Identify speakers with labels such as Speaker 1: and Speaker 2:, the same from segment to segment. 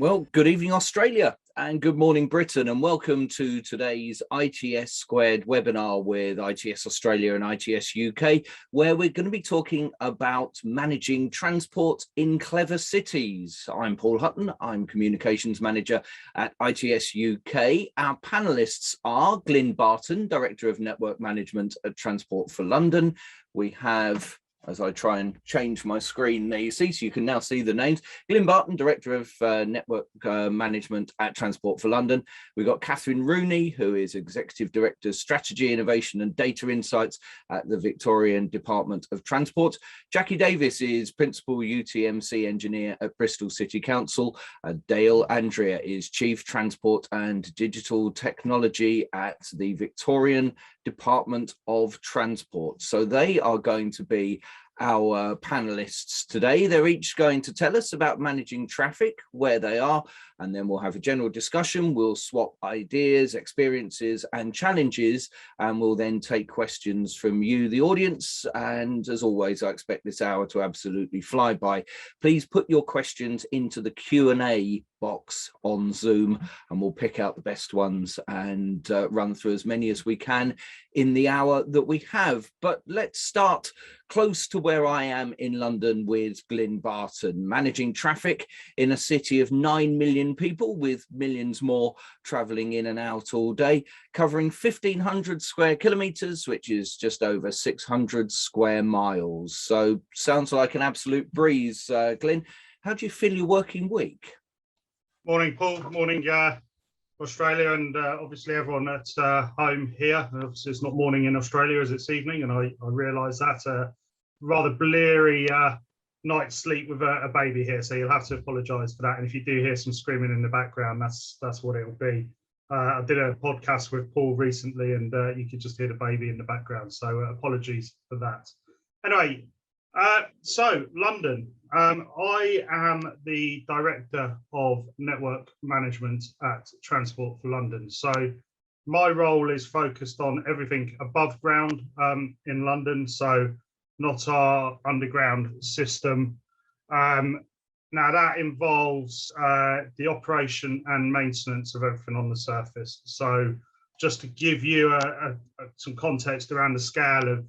Speaker 1: Well, good evening, Australia, and good morning, Britain, and welcome to today's ITS Squared webinar with ITS Australia and ITS UK, where we're going to be talking about managing transport in clever cities. I'm Paul Hutton, I'm Communications Manager at ITS UK. Our panellists are Glynn Barton, Director of Network Management at Transport for London. We have, as I try and change my screen there, you see, so you can now see the names. Glynn Barton, Director of Network Management at Transport for London. We've got Catherine Rooney, who is Executive Director, Strategy, Innovation and Data Insights at the Victorian Department of Transport. Jackie Davies is Principal UTMC Engineer at Bristol City Council. Andrea is Chief Transport and Digital Technology at the Victorian Department of Transport. So they are going to be our panelists today. They're each going to tell us about managing traffic, where they are, and then we'll have a general discussion. We'll swap ideas, experiences and challenges, and we'll then take questions from you, the audience. And as always, I expect this hour to absolutely fly by. Please put your questions into the Q&A box on Zoom, and we'll pick out the best ones and run through as many as we can in the hour that we have. But let's start close to where I am in London with Glynn Barton, managing traffic in a city of 9 million people, with millions more travelling in and out all day, covering 1,500 square kilometres, which is just over 600 square miles. So sounds like an absolute breeze. Glynn, how do you feel your working week?
Speaker 2: Morning, Paul. Morning, Australia, and obviously everyone at home here. Obviously, it's not morning in Australia as it's evening, and I realise that rather bleary night's sleep with a baby here, so you'll have to apologise for that. And if you do hear some screaming in the background, that's what it'll be. I did a podcast with Paul recently, and you could just hear the baby in the background, so apologies for that. Anyway, so London. I am the Director of Network Management at Transport for London. So my role is focused on everything above ground in London, so not our underground system. Now that involves the operation and maintenance of everything on the surface. So just to give you some context around the scale of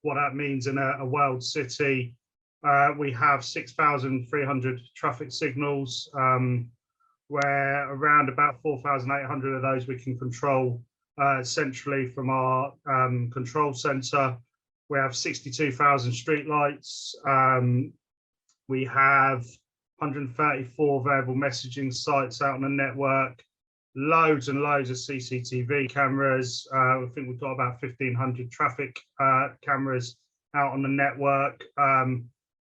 Speaker 2: what that means in a world city, we have 6,300 traffic signals, where around about 4,800 of those we can control centrally from our control centre. We have 62,000 streetlights. We have 134 variable messaging sites out on the network, loads and loads of CCTV cameras. I think we've got about 1,500 traffic cameras out on the network.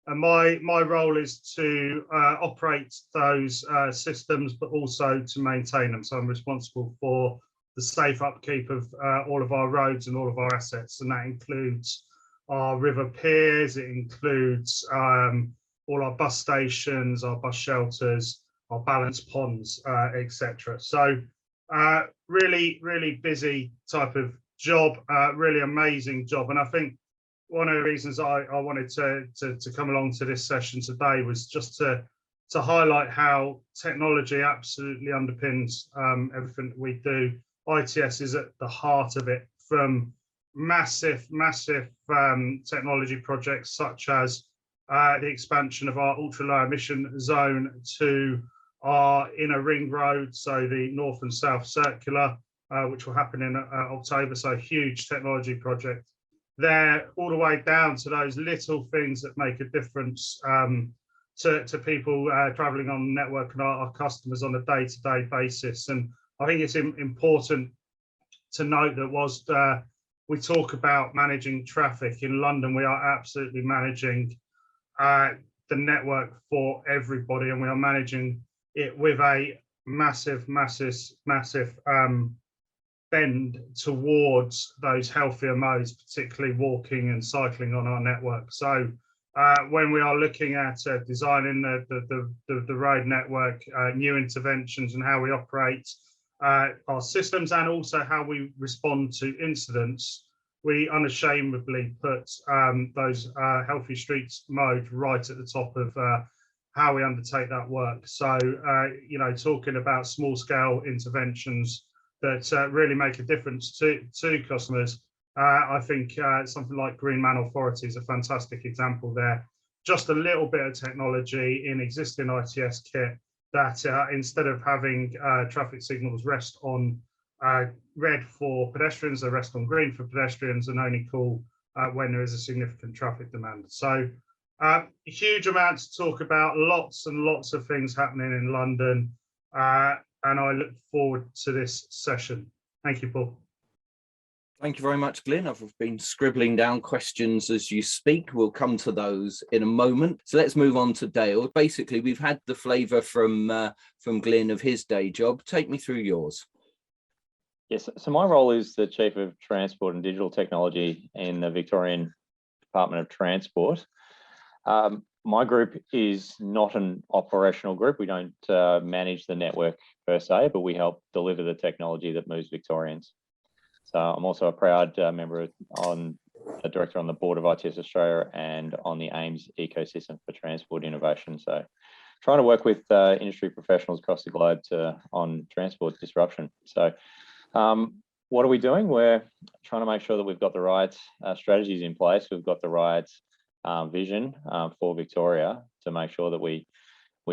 Speaker 2: And my role is to operate those systems, but also to maintain them. So I'm responsible for the safe upkeep of all of our roads and all of our assets. And that includes our river piers, it includes all our bus stations, our bus shelters, our balance ponds, etc. So really, really busy type of job, really amazing job. And I think one of the reasons I wanted to come along to this session today was just to highlight how technology absolutely underpins everything that we do. ITS is at the heart of it, from massive technology projects such as the expansion of our ultra low emission zone to our inner ring road, so the north and south circular, which will happen in October, so a huge technology project there, all the way down to those little things that make a difference to people traveling on the network and our customers on a day-to-day basis. And I think it's important to note that whilst we talk about managing traffic in London, we are absolutely managing the network for everybody, and we are managing it with a massive bend towards those healthier modes, particularly walking and cycling on our network. So when we are looking at designing the road network, new interventions and how we operate our systems, and also how we respond to incidents, we unashamedly put those healthy streets mode right at the top of how we undertake that work. So, you know, talking about small scale interventions that really make a difference to customers. I think something like Green Man Authority is a fantastic example there. Just a little bit of technology in existing ITS kit that instead of having traffic signals rest on red for pedestrians, they rest on green for pedestrians and only call when there is a significant traffic demand. So a huge amount to talk about, lots and lots of things happening in London. And I look forward to this session. Thank you, Paul.
Speaker 1: Thank you very much, Glynn. I've been scribbling down questions as you speak. We'll come to those in a moment. So let's move on to Dale. Basically, we've had the flavour from Glynn of his day job. Take me through yours.
Speaker 3: Yes, so my role is the Chief of Transport and Digital Technology in the Victorian Department of Transport. My group is not an operational group. We don't manage the network per se, but we help deliver the technology that moves Victorians. So I'm also a proud member a director on the board of ITS Australia and on the AIMS ecosystem for transport innovation. So trying to work with industry professionals across the globe on transport disruption. So what are we doing? We're trying to make sure that we've got the right strategies in place. We've got the right vision for Victoria to make sure that we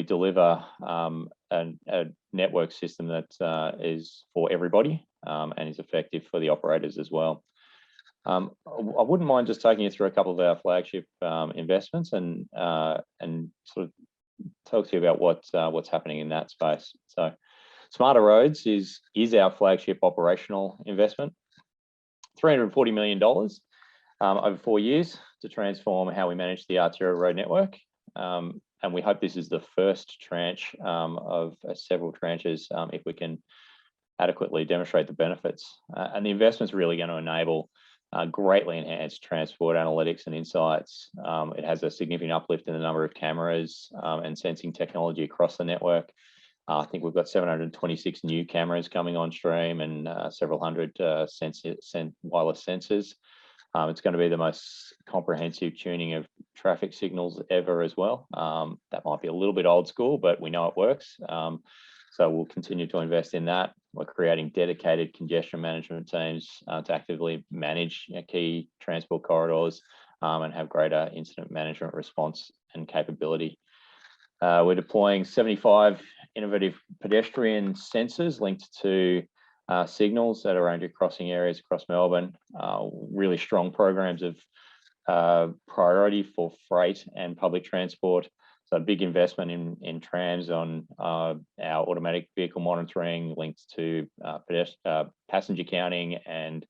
Speaker 3: deliver a network system that is for everybody and is effective for the operators as well. I wouldn't mind just taking you through a couple of our flagship investments and sort of talk to you about what's happening in that space. So Smarter Roads is our flagship operational investment, $340 million over 4 years to transform how we manage the arterial road network. And we hope this is the first tranche of several tranches if we can adequately demonstrate the benefits. And the investment's really going to enable greatly enhanced transport analytics and insights. It has a significant uplift in the number of cameras and sensing technology across the network. I think we've got 726 new cameras coming on stream and several hundred wireless sensors. It's going to be the most comprehensive tuning of traffic signals ever as well. That might be a little bit old school, but we know it works. So we'll continue to invest in that. We're creating dedicated congestion management teams to actively manage key transport corridors and have greater incident management response and capability. We're deploying 75 innovative pedestrian sensors linked to signals at a range of crossing areas across Melbourne. Really strong programs of priority for freight and public transport. So a big investment in trams on our automatic vehicle monitoring linked to passenger counting and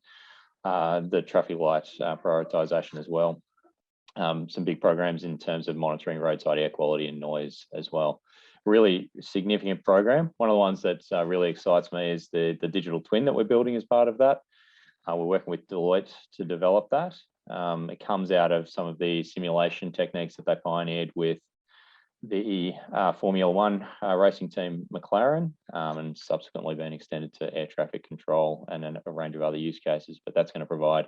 Speaker 3: the traffic lights prioritisation as well. Some big programs in terms of monitoring roadside air quality and noise as well. Really significant program. One of the ones that really excites me is the digital twin that we're building as part of that. We're working with Deloitte to develop that. It comes out of some of the simulation techniques that they pioneered with the Formula One racing team McLaren and subsequently been extended to air traffic control and a range of other use cases. But that's going to provide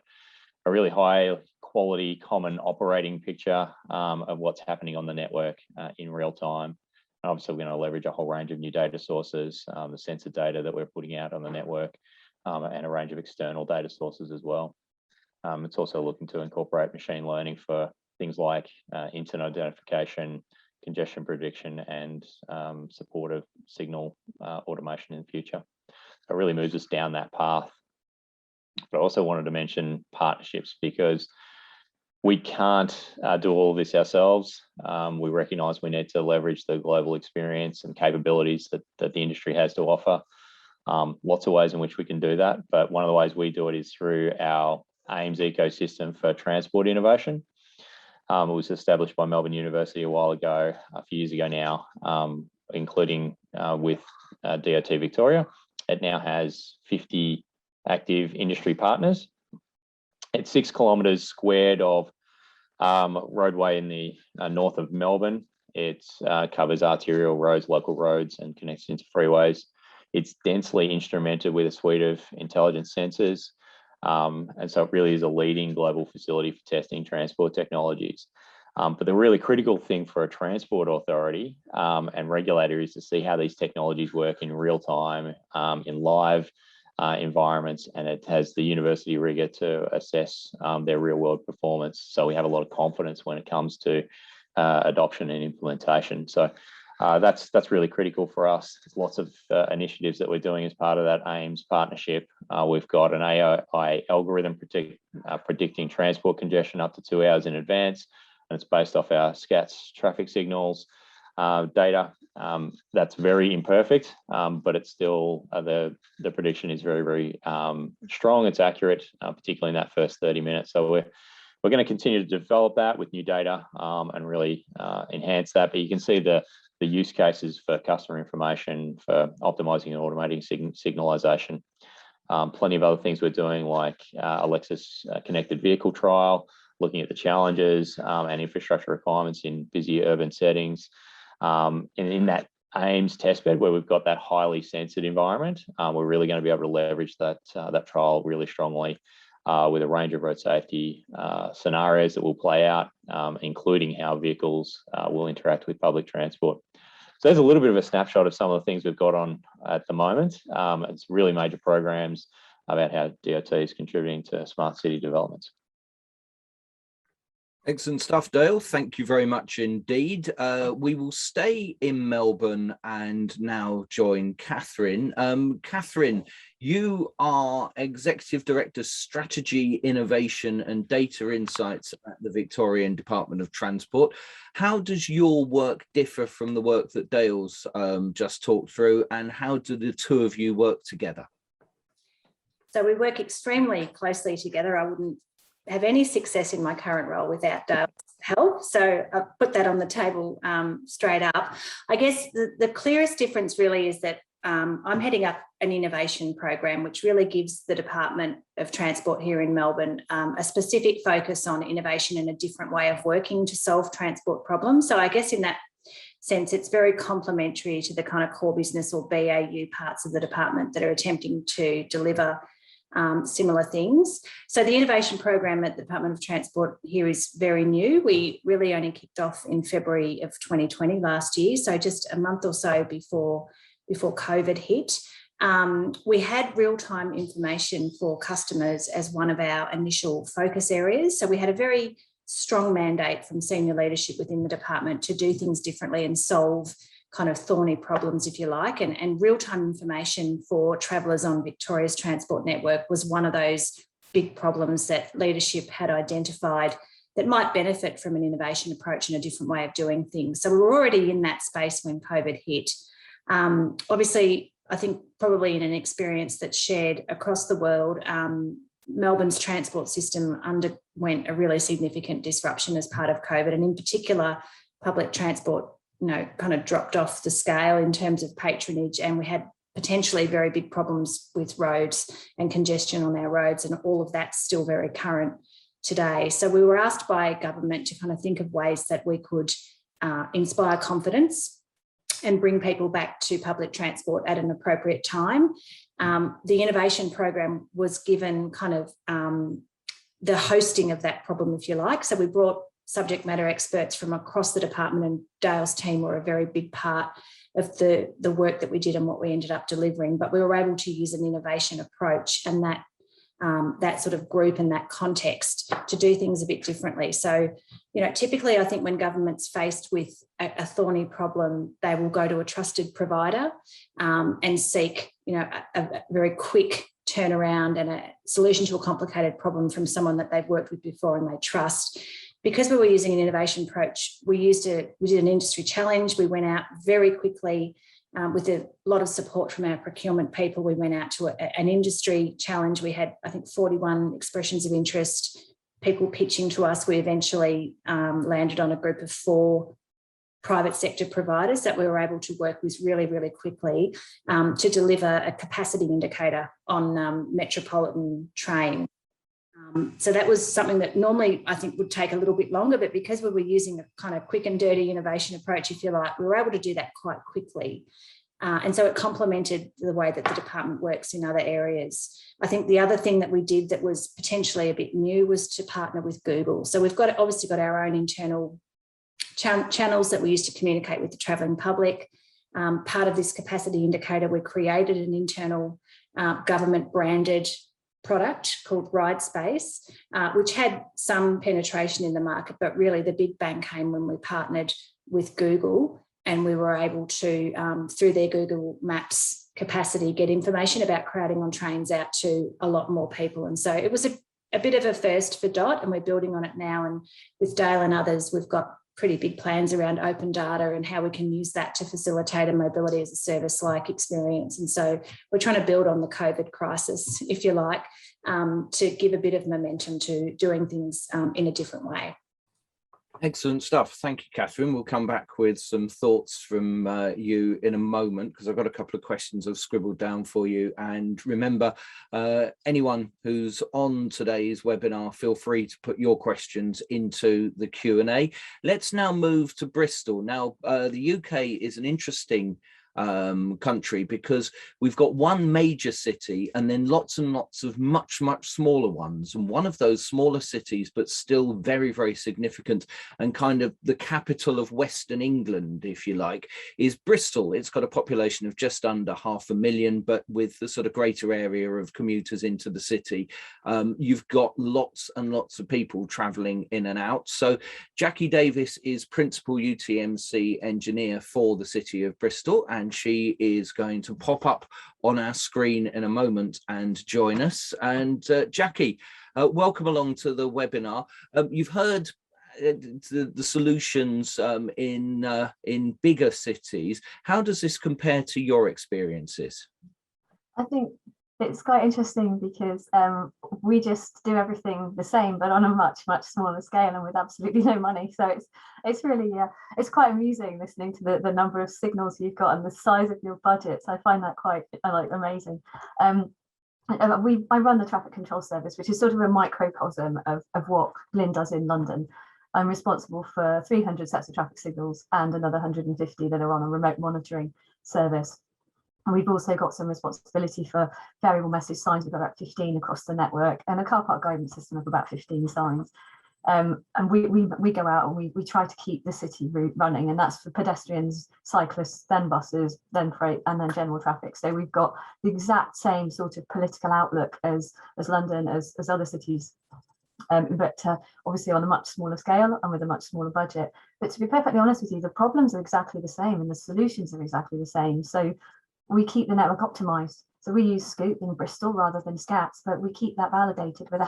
Speaker 3: a really high quality common operating picture of what's happening on the network in real time. And obviously, we're going to leverage a whole range of new data sources, the sensor data that we're putting out on the network, and a range of external data sources as well. It's also looking to incorporate machine learning for things like incident identification, congestion prediction, and support of signal automation in the future. So it really moves us down that path. But I also wanted to mention partnerships because we can't do all of this ourselves. We recognise we need to leverage the global experience and capabilities that the industry has to offer. Lots of ways in which we can do that, but one of the ways we do it is through our AIMS ecosystem for transport innovation. It was established by Melbourne University a while ago, a few years ago now, including with DOT Victoria. It now has 50 active industry partners. It's 6 kilometres squared of roadway in the north of Melbourne. It covers arterial roads, local roads, and connects into freeways. It's densely instrumented with a suite of intelligence sensors. And so it really is a leading global facility for testing transport technologies. But the really critical thing for a transport authority and regulator is to see how these technologies work in real time, in live environments, and it has the university rigor to assess their real world performance. So we have a lot of confidence when it comes to adoption and implementation. So that's really critical for us. There's lots of initiatives that we're doing as part of that AIMS partnership. We've got an AI algorithm predicting transport congestion up to 2 hours in advance, and it's based off our SCATS traffic signals data. That's very imperfect, but it's still the prediction is very, very strong. It's accurate, particularly in that first 30 minutes. So we're going to continue to develop that with new data and really enhance that. But you can see the use cases for customer information, for optimizing and automating signalization. Plenty of other things we're doing, like Alexa's connected vehicle trial, looking at the challenges and infrastructure requirements in busy urban settings. And in that AIMS testbed, where we've got that highly censored environment, we're really going to be able to leverage that trial really strongly with a range of road safety scenarios that will play out, including how vehicles will interact with public transport. So there's a little bit of a snapshot of some of the things we've got on at the moment. It's really major programs about how DOT is contributing to smart city developments.
Speaker 1: Excellent stuff, Dale. Thank you very much indeed. We will stay in Melbourne and now join Catherine. Catherine, you are Executive Director, Strategy, Innovation and Data Insights at the Victorian Department of Transport. How does your work differ from the work that Dale's just talked through, and how do the two of you work together?
Speaker 4: So we work extremely closely together. I wouldn't have any success in my current role without help. So I'll put that on the table straight up. I guess the clearest difference really is that I'm heading up an innovation program, which really gives the Department of Transport here in Melbourne a specific focus on innovation and a different way of working to solve transport problems. So I guess in that sense, it's very complementary to the kind of core business or BAU parts of the department that are attempting to deliver similar things. So the innovation program at the Department of Transport here is very new. We really only kicked off in February of 2020 last year, so just a month or so before COVID hit. We had real-time information for customers as one of our initial focus areas. So we had a very strong mandate from senior leadership within the department to do things differently and solve kind of thorny problems, if you like, and real-time information for travellers on Victoria's transport network was one of those big problems that leadership had identified that might benefit from an innovation approach and a different way of doing things. So we were already in that space when COVID hit. Obviously, I think probably in an experience that's shared across the world, Melbourne's transport system underwent a really significant disruption as part of COVID, and in particular, public transport kind of dropped off the scale in terms of patronage, and we had potentially very big problems with roads and congestion on our roads, and all of that's still very current today. So we were asked by government to kind of think of ways that we could inspire confidence and bring people back to public transport at an appropriate time. The innovation program was given kind of the hosting of that problem, if you like. So we brought subject matter experts from across the department, and Dale's team were a very big part of the work that we did and what we ended up delivering. But we were able to use an innovation approach and that sort of group and that context to do things a bit differently. So, typically I think when government's faced with a thorny problem, they will go to a trusted provider and seek, a very quick turnaround and a solution to a complicated problem from someone that they've worked with before and they trust. Because we were using an innovation approach, we did an industry challenge. We went out very quickly with a lot of support from our procurement people. We went out to an industry challenge. We had, I think, 41 expressions of interest, people pitching to us. We eventually landed on a group of 4 private sector providers that we were able to work with really, really quickly to deliver a capacity indicator on metropolitan train. So that was something that normally I think would take a little bit longer, but because we were using a kind of quick and dirty innovation approach, if you like, we were able to do that quite quickly. And so it complemented the way that the department works in other areas. I think the other thing that we did that was potentially a bit new was to partner with Google. So we've obviously got our own internal channels that we use to communicate with the travelling public. Part of this capacity indicator, we created an internal government branded product called Ride Space, which had some penetration in the market, but really the big bang came when we partnered with Google, and we were able to, through their Google Maps capacity, get information about crowding on trains out to a lot more people. And so it was a bit of a first for DOT, and we're building on it now. And with Dale and others, we've got pretty big plans around open data and how we can use that to facilitate a mobility as a service-like experience. And so we're trying to build on the COVID crisis, if you like, to give a bit of momentum to doing things in a different way.
Speaker 1: Excellent stuff. Thank you, Catherine. We'll come back with some thoughts from you in a moment, because I've got a couple of questions I've scribbled down for you. And remember, anyone who's on today's webinar, feel free to put your questions into the Q&A. Let's now move to Bristol. Now, the UK is an interesting country, because we've got one major city and then lots and lots of much smaller ones, and one of those smaller cities, but still very significant and kind of the capital of Western England, if you like, is Bristol. It's got a population of just under 500,000, but with the sort of greater area of commuters into the city, you've got lots and lots of people travelling in and out. So Jackie Davies is principal UTMC engineer for the city of Bristol, and she is going to pop up on our screen in a moment and join us. And Jackie, welcome along to the webinar. You've heard the solutions in bigger cities. How does this compare to your experiences?
Speaker 5: I think it's quite interesting because we just do everything the same, but on a much smaller scale and with absolutely no money. So it's really it's quite amusing listening to the number of signals you've got and the size of your budgets. I find that quite amazing. I run the traffic control service, which is sort of a microcosm of what Glynn does in London. I'm responsible for 300 sets of traffic signals and another 150 that are on a remote monitoring service. And we've also got some responsibility for variable message signs. We've got about 15 across the network, and a car park guidance system of about 15 signs. And we go out and we try to keep the city route running, and that's for pedestrians, cyclists, then buses, then freight, and then general traffic. So we've got the exact same sort of political outlook as London, as other cities, but obviously on a much smaller scale and with a much smaller budget. But to be perfectly honest with you, the problems are exactly the same and the solutions are exactly the same. So we keep the network optimized. So we use Scoop in Bristol rather than SCATs, but we keep that validated with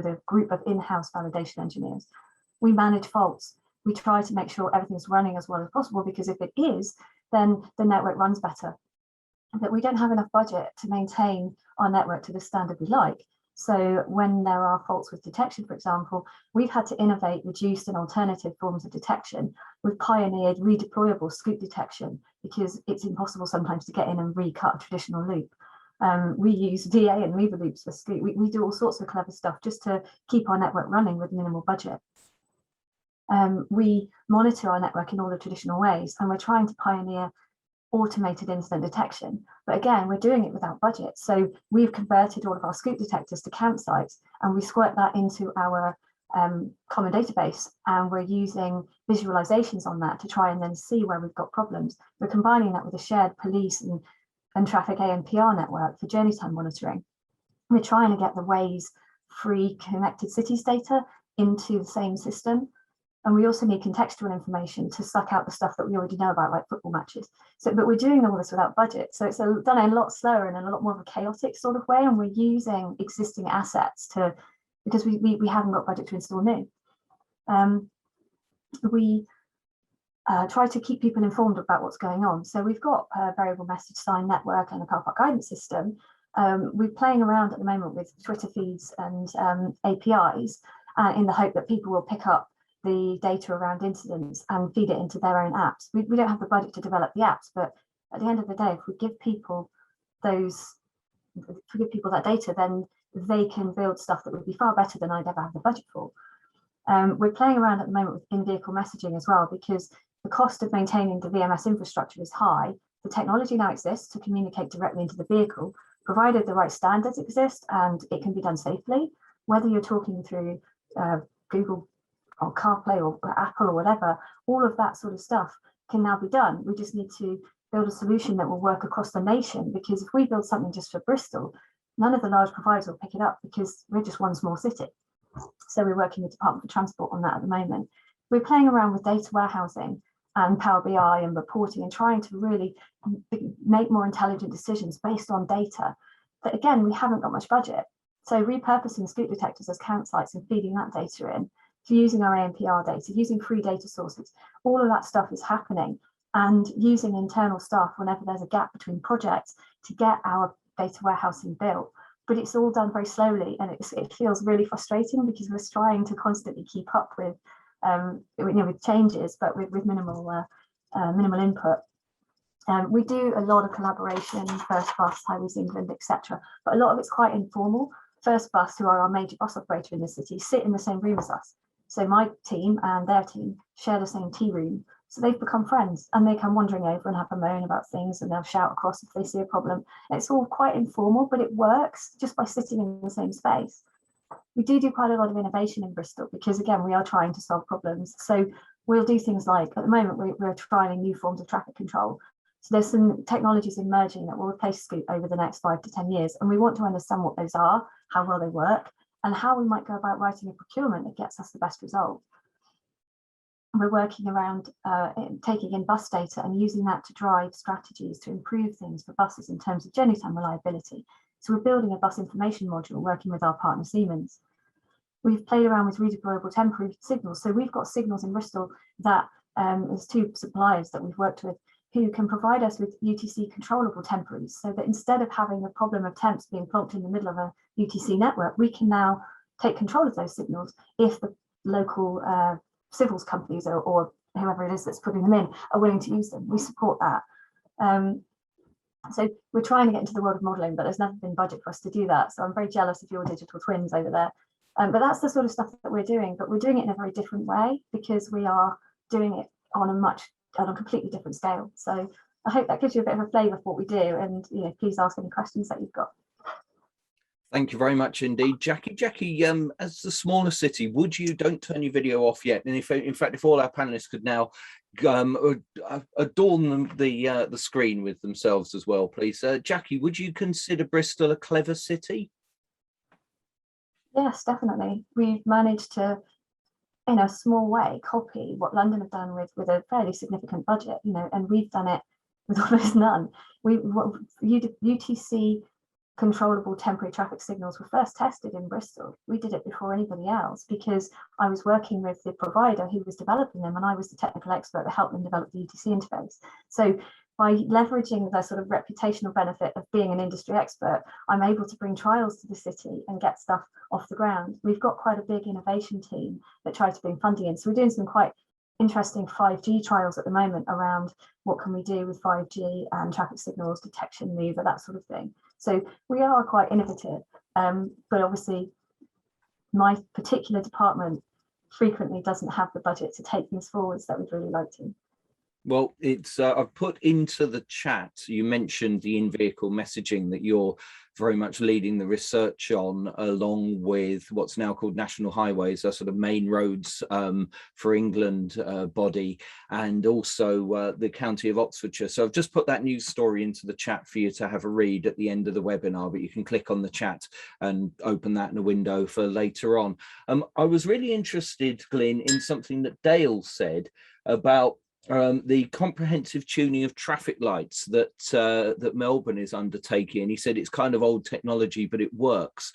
Speaker 5: a group of in-house validation engineers. We manage faults. We try to make sure everything's running as well as possible, because if it is, then the network runs better. But we don't have enough budget to maintain our network to the standard we like. So when there are faults with detection, for example, we've had to innovate reduced and alternative forms of detection. We've pioneered redeployable Scoop detection because it's impossible sometimes to get in and recut a traditional loop. We use DA and lever loops for Scoop. We do all sorts of clever stuff just to keep our network running with minimal budget. We monitor our network in all the traditional ways, and we're trying to pioneer automated incident detection. But again, we're doing it without budget. So we've converted all of our Scoop detectors to campsites, and we squirt that into our common database, and we're using visualizations on that to try and then see where we've got problems. We're combining that with a shared police and traffic ANPR network for journey time monitoring. We're trying to get the Waze free connected cities data into the same system. And we also need contextual information to suck out the stuff that we already know about, like football matches. So, but we're doing all this without budget. So it's done a lot slower and in a lot more of a chaotic sort of way. And we're using existing assets because we haven't got budget to install new. We try to keep people informed about what's going on. So we've got a variable message sign network and a car park guidance system. We're playing around at the moment with Twitter feeds and APIs in the hope that people will pick up the data around incidents and feed it into their own apps. We don't have the budget to develop the apps, but at the end of the day, if we give people that data, then they can build stuff that would be far better than I'd ever have the budget for. We're playing around at the moment with in-vehicle messaging as well, because the cost of maintaining the VMS infrastructure is high, the technology now exists to communicate directly into the vehicle, provided the right standards exist and it can be done safely, whether you're talking through Google or CarPlay or Apple or whatever, all of that sort of stuff can now be done. We just need to build a solution that will work across the nation, because if we build something just for Bristol, none of the large providers will pick it up because we're just one small city. So we're working with the Department for Transport on that at the moment. We're playing around with data warehousing and Power BI and reporting and trying to really make more intelligent decisions based on data. But again, we haven't got much budget. So repurposing scoop detectors as count sites and feeding that data in, to using our ANPR data, using free data sources, all of that stuff is happening, and using internal staff whenever there's a gap between projects to get our data warehousing built. But it's all done very slowly, and it feels really frustrating because we're trying to constantly keep up with with changes, but with minimal input. We do a lot of collaboration, First Bus, Highways England, etc. But a lot of it's quite informal. First Bus, who are our major bus operator in the city, sit in the same room as us. So my team and their team share the same tea room. So they've become friends, and they come wandering over and have a moan about things, and they'll shout across if they see a problem. It's all quite informal, but it works just by sitting in the same space. We do quite a lot of innovation in Bristol because, again, we are trying to solve problems. So we'll do things like, at the moment, we're trialing new forms of traffic control. So there's some technologies emerging that will replace Scoot over the next 5 to 10 years. And we want to understand what those are, how well they work, and how we might go about writing a procurement that gets us the best result. We're working around taking in bus data and using that to drive strategies to improve things for buses in terms of journey time reliability. So we're building a bus information module working with our partner Siemens. We've played around with redeployable temporary signals. So we've got signals in Bristol that there's 2 suppliers that we've worked with who can provide us with UTC controllable temporaries, so that instead of having the problem of temps being plonked in the middle of a UTC network, we can now take control of those signals if the local civils companies or whoever it is that's putting them in are willing to use them. We support that. So we're trying to get into the world of modelling, but there's never been budget for us to do that. So I'm very jealous of your digital twins over there. But that's the sort of stuff that we're doing, but we're doing it in a very different way because we are doing it on a completely different scale. So I hope that gives you a bit of a flavour for what we do, and please ask any questions that you've got.
Speaker 1: Thank you very much indeed, Jackie. Jackie, as the smaller city, don't turn your video off yet. And in fact, if all our panelists could now adorn the screen with themselves as well, please. Jackie, would you consider Bristol a clever city?
Speaker 5: Yes, definitely. We've managed to, in a small way, copy what London have done with a fairly significant budget, and we've done it with almost none. UTC controllable temporary traffic signals were first tested in Bristol. We did it before anybody else because I was working with the provider who was developing them, and I was the technical expert that helped them develop the UTC interface. So by leveraging the sort of reputational benefit of being an industry expert, I'm able to bring trials to the city and get stuff off the ground. We've got quite a big innovation team that tries to bring funding in. So we're doing some quite interesting 5G trials at the moment around what can we do with 5G and traffic signals, detection, mover, that sort of thing. So we are quite innovative, but obviously my particular department frequently doesn't have the budget to take things forwards that we'd really like to.
Speaker 1: Well, it's I've put into the chat, you mentioned the in-vehicle messaging that you're very much leading the research on, along with what's now called National Highways, a sort of main roads for England body, and also the County of Oxfordshire. So I've just put that news story into the chat for you to have a read at the end of the webinar, but you can click on the chat and open that in a window for later on. I was really interested, Glynn, in something that Dale said about the comprehensive tuning of traffic lights that Melbourne is undertaking. He said it's kind of old technology, but it works.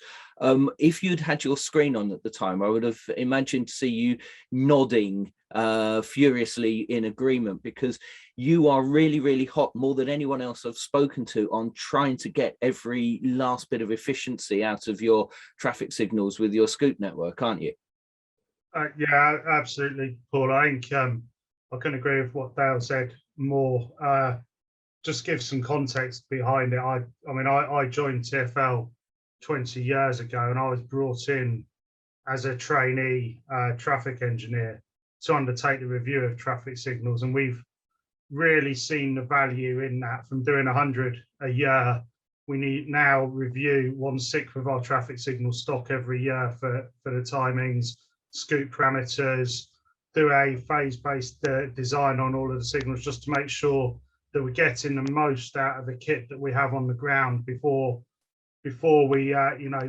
Speaker 1: If you'd had your screen on at the time, I would have imagined to see you nodding furiously in agreement, because you are really, really hot, more than anyone else I've spoken to, on trying to get every last bit of efficiency out of your traffic signals with your Scoot network, aren't you?
Speaker 2: Yeah, absolutely, Paul. I think I can agree with what Dale said more. Just give some context behind it. I mean, I joined TfL 20 years ago, and I was brought in as a trainee traffic engineer to undertake the review of traffic signals. And we've really seen the value in that. From doing 100 a year, we need now review 1/6 of our traffic signal stock every year for the timings, scoop parameters, do a phase-based design on all of the signals, just to make sure that we're getting the most out of the kit that we have on the ground before we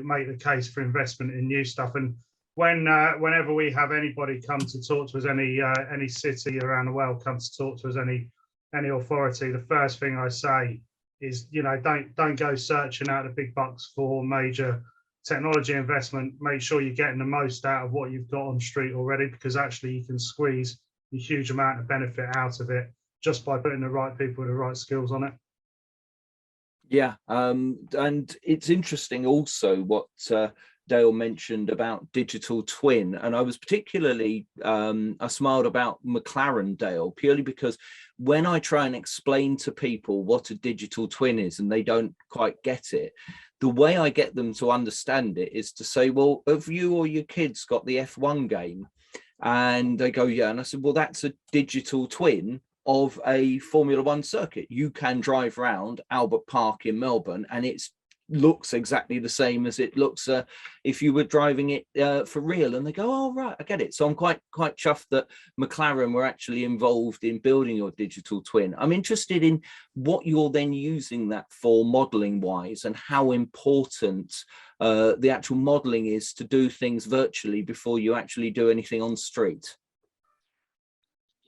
Speaker 2: make the case for investment in new stuff. And whenever we have anybody come to talk to us, any city around the world come to talk to us, any authority, the first thing I say is, don't go searching out the big bucks for major technology investment. Make sure you're getting the most out of what you've got on street already, because actually you can squeeze a huge amount of benefit out of it just by putting the right people with the right skills on it.
Speaker 1: Yeah, and it's interesting also what Dale mentioned about digital twin, and I was particularly I smiled about McLaren, Dale, purely because when I try and explain to people what a digital twin is and they don't quite get it, the way I get them to understand it is to say, well, have you or your kids got the F1 game? And they go, yeah. And I said, well, that's a digital twin of a Formula One circuit. You can drive around Albert Park in Melbourne and it looks exactly the same as it looks if you were driving it for real. And they go, oh, right, I get it. So I'm quite chuffed that McLaren were actually involved in building your digital twin. I'm interested in what you're then using that for modeling wise, and how important the actual modeling is to do things virtually before you actually do anything on street.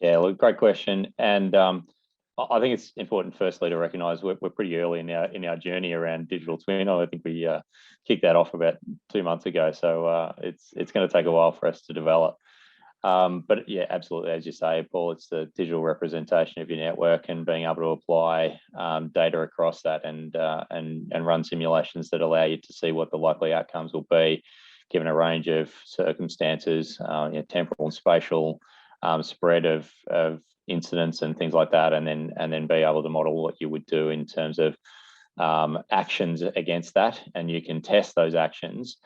Speaker 3: Yeah, look, great question. And I think it's important, firstly, to recognise we're pretty early in our journey around digital twin. I think we kicked that off about 2 months ago, so it's going to take a while for us to develop. But yeah, absolutely, as you say, Paul, it's the digital representation of your network and being able to apply data across that and run simulations that allow you to see what the likely outcomes will be, given a range of circumstances, temporal and spatial spread of incidents and things like that, and then be able to model what you would do in terms of actions against that, and you can test those actions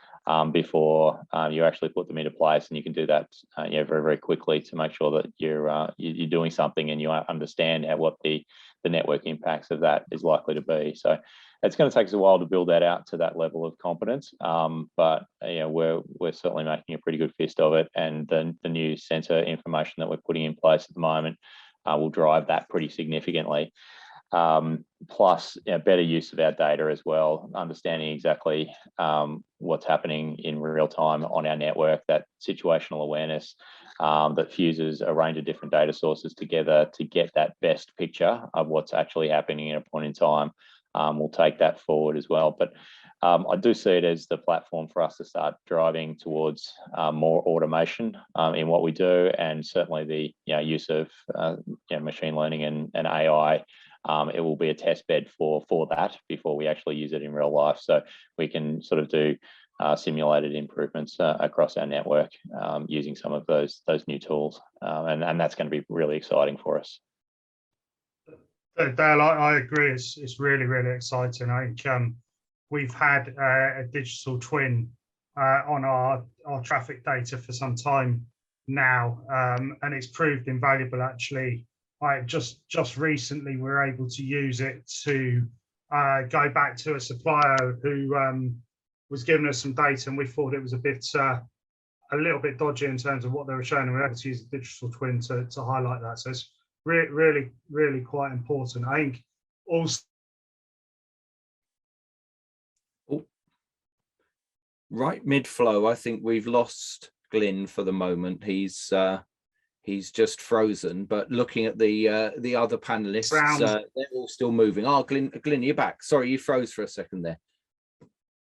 Speaker 3: before you actually put them into place, and you can do that very, very quickly to make sure that you're doing something and you understand what the network impacts of that is likely to be. So it's going to take us a while to build that out to that level of competence, but we're certainly making a pretty good fist of it, and the new sensor information that we're putting in place at the moment will drive that pretty significantly. Plus better use of our data as well, understanding exactly what's happening in real time on our network, that situational awareness that fuses a range of different data sources together to get that best picture of what's actually happening at a point in time. We'll take that forward as well. But I do see it as the platform for us to start driving towards more automation in what we do, and certainly the use of machine learning and AI. It will be a test bed for that before we actually use it in real life. So we can sort of do simulated improvements across our network using some of those new tools, and that's going to be really exciting for us.
Speaker 2: Dale, I agree. It's really, really exciting. I think we've had a digital twin on our traffic data for some time now, and it's proved invaluable. Actually, I just recently were able to use it to go back to a supplier who was giving us some data, and we thought it was a little bit dodgy in terms of what they were showing, and we were able to use a digital twin to highlight that. So it's really, really quite important. I think also.
Speaker 1: Right mid-flow, I think we've lost Glynn for the moment. He's just frozen. But looking at the other panelists, they're all still moving. Oh, Glynn, you're back. Sorry, you froze for a second there.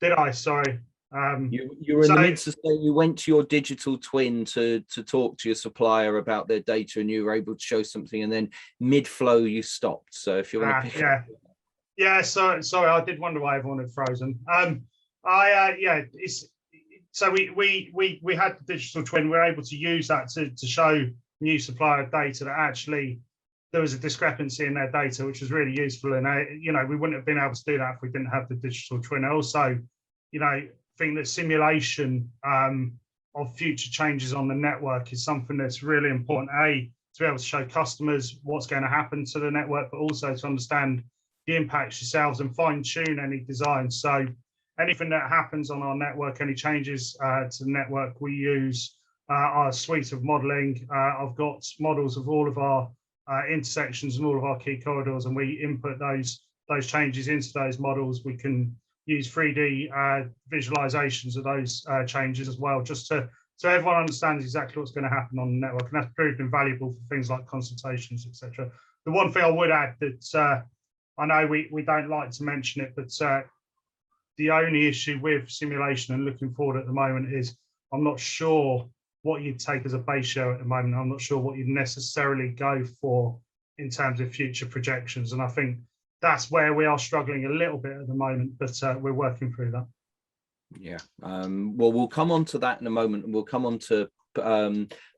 Speaker 2: Did I? Sorry.
Speaker 1: You were in the midst of saying you went to your digital twin to talk to your supplier about their data, and you were able to show something, and then mid-flow you stopped. So if you want to pick up.
Speaker 2: Yeah. Sorry, I did wonder why everyone had frozen. So we had the digital twin. We're able to use that to show new supplier data that actually there was a discrepancy in their data, which was really useful. And we wouldn't have been able to do that if we didn't have the digital twin. Also, think that simulation of future changes on the network is something that's really important. to be able to show customers what's going to happen to the network, but also to understand the impacts yourselves and fine tune any design. So anything that happens on our network, any changes to the network, we use our suite of modelling. I've got models of all of our intersections and all of our key corridors, and we input those changes into those models. We can use 3D visualizations of those changes as well, just so everyone understands exactly what's going to happen on the network, and that's proved invaluable for things like consultations, etc. The one thing I would add that I know we don't like to mention it, but the only issue with simulation and looking forward at the moment is I'm not sure what you'd take as a base show at the moment. I'm not sure what you'd necessarily go for in terms of future projections. And I think that's where we are struggling a little bit at the moment, but we're working through that.
Speaker 1: Yeah, well, we'll come on to that in a moment, and we'll come on to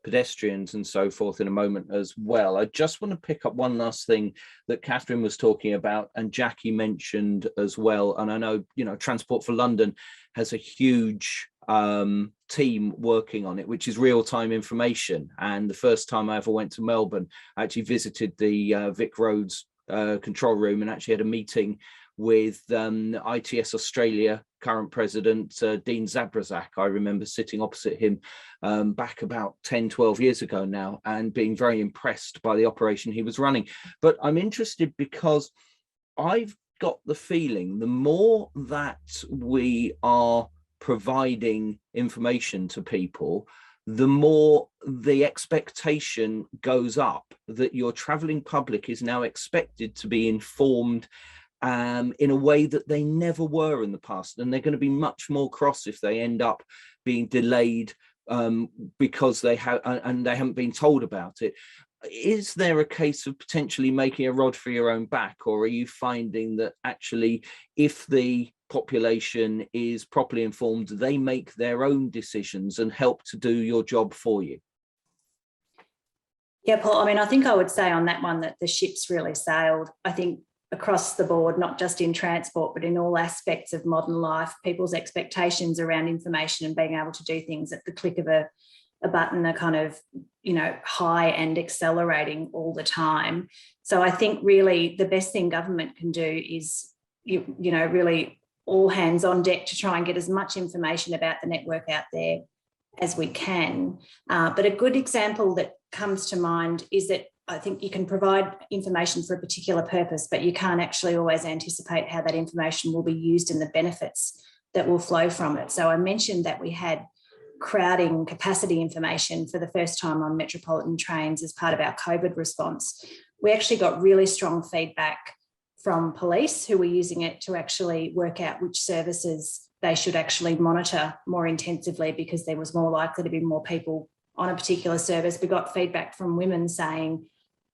Speaker 1: pedestrians and so forth in a moment as well. I just want to pick up one last thing that Catherine was talking about and Jackie mentioned as well. And I know, you know, Transport for London has a huge team working on it, which is real-time information. And the first time I ever went to Melbourne, I actually visited the Vic Roads control room and actually had a meeting with ITS Australia current president Dean Zabrazak. I remember sitting opposite him back about 10-12 years ago now, and being very impressed by the operation he was running. But I'm interested because I've got the feeling the more that we are providing information to people, the more the expectation goes up that your traveling public is now expected to be informed in a way that they never were in the past, and they're going to be much more cross if they end up being delayed because they haven't been told about it. Is there a case of potentially making a rod for your own back, or are you finding that actually if the population is properly informed, they make their own decisions and help to do your job for you?
Speaker 4: Yeah, Paul, I mean, I think I would say on that one that the ship's really sailed. I think across the board, not just in transport, but in all aspects of modern life, people's expectations around information and being able to do things at the click of a button are kind of, you know, high and accelerating all the time. So I think really the best thing government can do is, you know, really all hands on deck to try and get as much information about the network out there as we can. But a good example that comes to mind is that I think you can provide information for a particular purpose, but you can't actually always anticipate how that information will be used and the benefits that will flow from it. So I mentioned that we had crowding capacity information for the first time on metropolitan trains as part of our COVID response. We actually got really strong feedback from police who were using it to actually work out which services they should actually monitor more intensively because there was more likely to be more people on a particular service. We got feedback from women saying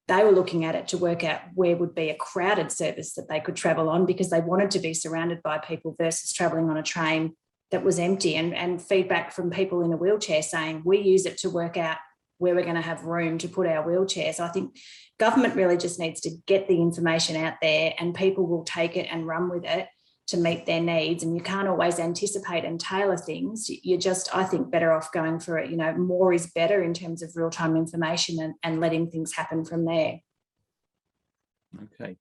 Speaker 4: they were looking at it to work out where would be a crowded service that they could travel on because they wanted to be surrounded by people versus travelling on a train that was empty, and feedback from people in a wheelchair saying we use it to work out where we're going to have room to put our wheelchairs. I think government really just needs to get the information out there and people will take it and run with it to meet their needs. And you can't always anticipate and tailor things. You're just, I think, better off going for it. You know, more is better in terms of real-time information and letting things happen from there.
Speaker 1: Okay.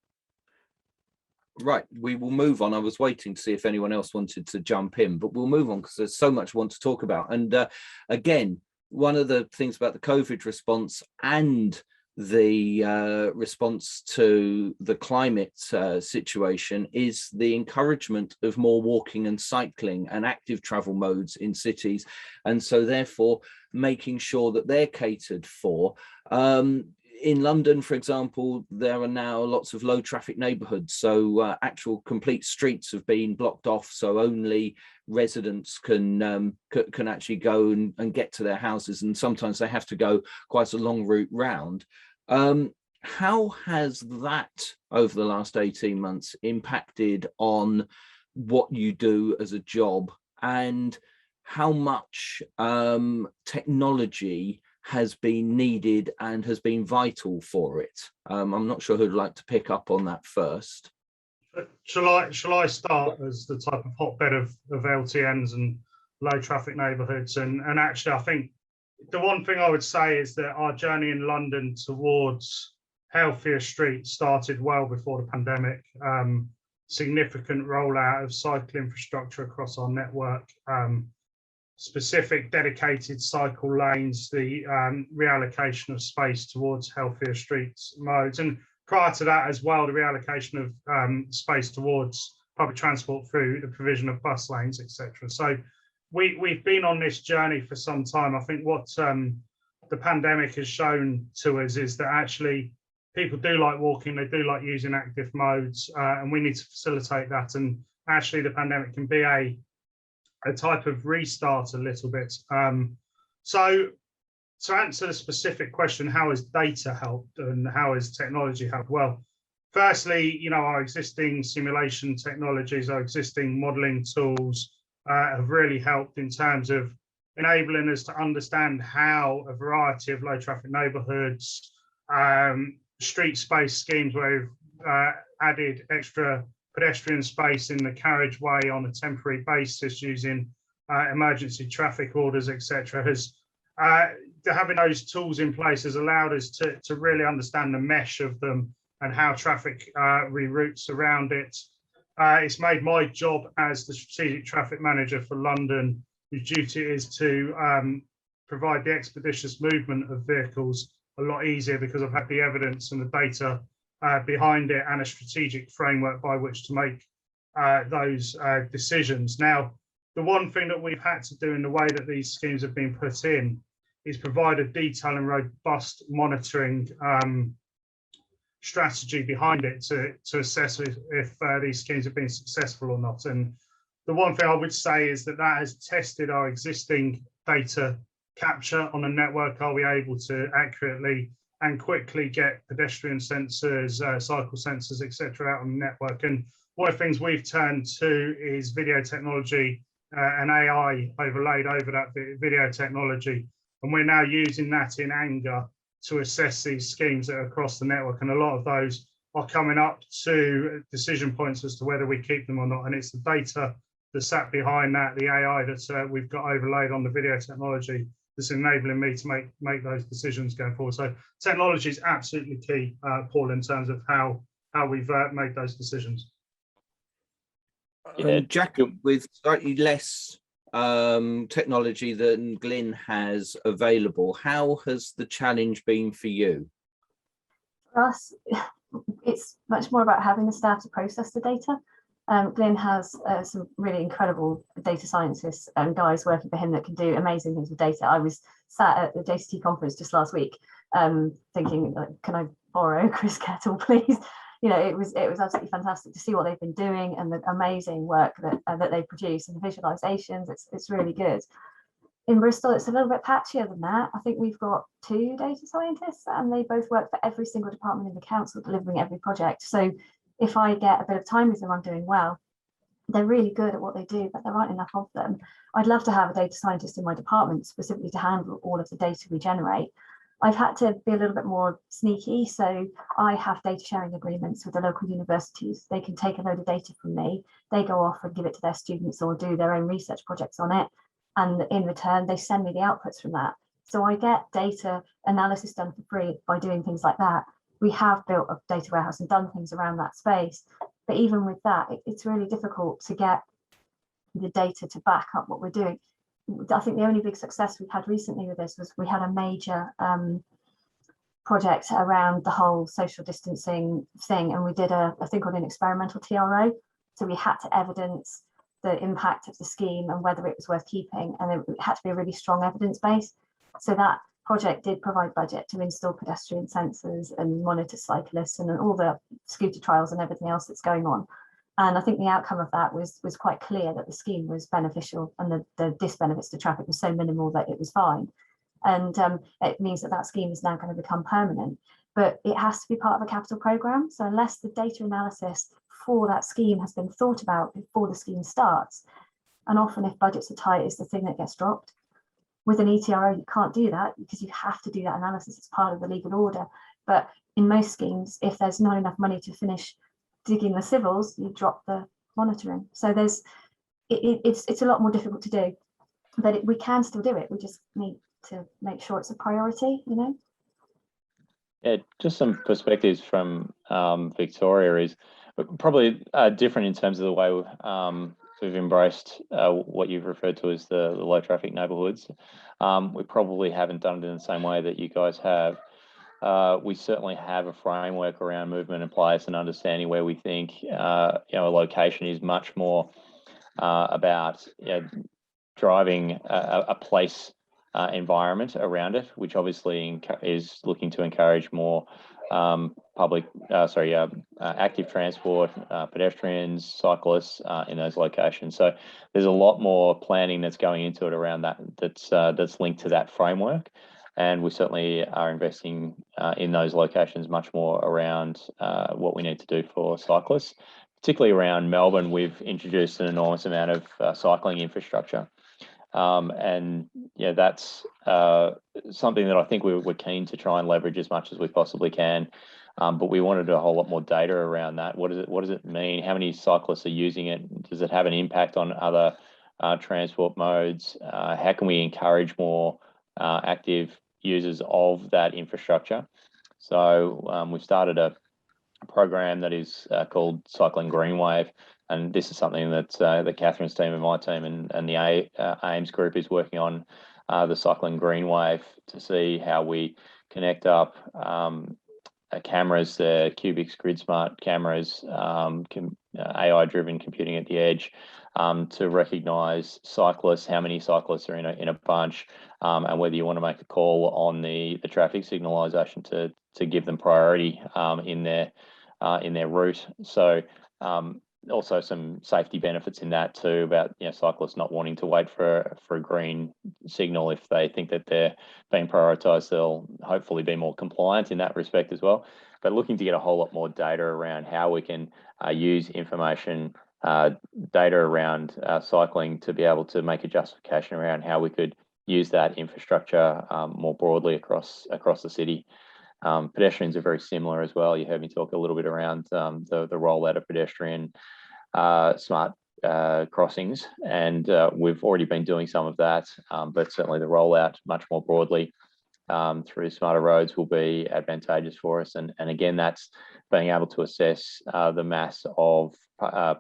Speaker 1: Right, we will move on. I was waiting to see if anyone else wanted to jump in, but we'll move on because there's so much I want to talk about. And again, one of the things about the COVID response and the response to the climate situation is the encouragement of more walking and cycling and active travel modes in cities, and so therefore making sure that they're catered for. In London, for example, there are now lots of low traffic neighbourhoods, so actual complete streets have been blocked off, so only residents can actually go and get to their houses, and sometimes they have to go quite a long route round. How has that over the last 18 months impacted on what you do as a job, and how much technology has been needed and has been vital for it? I'm not sure who'd like to pick up on that first.
Speaker 2: Shall I start as the type of hotbed of LTNs and low traffic neighbourhoods? And actually, I think the one thing I would say is that our journey in London towards healthier streets started well before the pandemic. Significant rollout of cycle infrastructure across our network, specific dedicated cycle lanes, the reallocation of space towards healthier streets modes, and prior to that as well, the reallocation of space towards public transport through the provision of bus lanes, etc. So we've been on this journey for some time. I think what the pandemic has shown to us is that actually people do like walking, they do like using active modes, and we need to facilitate that. And actually the pandemic can be a type of restart a little bit. So to answer the specific question, how has data helped and how has technology helped? Well, firstly, you know, our existing simulation technologies, our existing modeling tools have really helped in terms of enabling us to understand how a variety of low traffic neighbourhoods, street space schemes where we've added extra pedestrian space in the carriageway on a temporary basis using emergency traffic orders, etc., has having those tools in place has allowed us to really understand the mesh of them and how traffic reroutes around it. It's made my job as the strategic traffic manager for London, whose duty is to provide the expeditious movement of vehicles, a lot easier because I've had the evidence and the data behind it and a strategic framework by which to make those decisions. Now, the one thing that we've had to do in the way that these schemes have been put in is provide a detailed and robust monitoring strategy behind it to assess if these schemes have been successful or not. And the one thing I would say is that that has tested our existing data capture on the network. Are we able to accurately and quickly get pedestrian sensors, cycle sensors, etc., out on the network? And one of the things we've turned to is video technology and AI overlaid over that video technology. And we're now using that in anger to assess these schemes that are across the network. And a lot of those are coming up to decision points as to whether we keep them or not. And it's the data that sat behind that, the AI that we've got overlaid on the video technology, that's enabling me to make those decisions going forward. So technology is absolutely key, Paul, in terms of how we've made those decisions.
Speaker 1: Jack, with slightly less technology than Glynn has available, how has the challenge been for you?
Speaker 5: For us, it's much more about having the staff to process the data. Glynn has some really incredible data scientists and guys working for him that can do amazing things with data. I was sat at the JCT conference just last week thinking, can I borrow Chris Kettle, please? You know, it was absolutely fantastic to see what they've been doing and the amazing work that they produce and the visualizations. It's really good. In Bristol, it's a little bit patchier than that. I think we've got 2 data scientists and they both work for every single department in the council delivering every project. So if I get a bit of time with them, I'm doing well. They're really good at what they do, but there aren't enough of them. I'd love to have a data scientist in my department specifically to handle all of the data we generate. I've had to be a little bit more sneaky. So I have data sharing agreements with the local universities. They can take a load of data from me. They go off and give it to their students or do their own research projects on it. And in return, they send me the outputs from that. So I get data analysis done for free by doing things like that. We have built a data warehouse and done things around that space. But even with that, it's really difficult to get the data to back up what we're doing. I think the only big success we've had recently with this was we had a major project around the whole social distancing thing, and we did a thing called an experimental TRO. So we had to evidence the impact of the scheme and whether it was worth keeping, and it had to be a really strong evidence base. So that project did provide budget to install pedestrian sensors and monitor cyclists and all the scooter trials and everything else that's going on. And I think the outcome of that was quite clear that the scheme was beneficial and the disbenefits to traffic was so minimal that it was fine. And it means that scheme is now going to become permanent, but it has to be part of a capital programme. So unless the data analysis for that scheme has been thought about before the scheme starts, and often if budgets are tight, it's the thing that gets dropped. With an ETRO, you can't do that because you have to do that analysis. It's part of the legal order. But in most schemes, if there's not enough money to finish digging the civils, you drop the monitoring. So it's a lot more difficult to do, but we can still do it. We just need to make sure it's a priority, you know.
Speaker 3: Yeah, just some perspectives from Victoria is probably different in terms of the way we've embraced what you've referred to as the low traffic neighbourhoods. We probably haven't done it in the same way that you guys have. We certainly have a framework around movement in place and understanding where we think a location is much more about driving a place environment around it, which obviously is looking to encourage more active transport, pedestrians, cyclists in those locations. So there's a lot more planning that's going into it around that's linked to that framework. And we certainly are investing in those locations much more around what we need to do for cyclists, particularly around Melbourne. We've introduced an enormous amount of cycling infrastructure. And yeah, that's something that I think we're keen to try and leverage as much as we possibly can. But we wanted a whole lot more data around that. What does it mean? How many cyclists are using it? Does it have an impact on other transport modes? How can we encourage more active users of that infrastructure? So we've started a program that is called Cycling Green Wave. And this is something that Catherine's team and my team and the AIMS group is working on, the Cycling Green Wave, to see how we connect up cameras, the Cubics Grid Smart cameras, AI-driven computing at the edge, to recognise cyclists, how many cyclists are in a bunch, and whether you want to make a call on the traffic signalisation to give them priority in their route. So also some safety benefits in that too, about cyclists not wanting to wait for a green signal. If they think that they're being prioritised, they'll hopefully be more compliant in that respect as well. But looking to get a whole lot more data around how we can use information, data around cycling, to be able to make a justification around how we could use that infrastructure more broadly across the city. Pedestrians are very similar as well. You heard me talk a little bit around the rollout of pedestrian smart crossings, and we've already been doing some of that, but certainly the rollout much more broadly through smarter roads will be advantageous for us. And again, that's being able to assess the mass of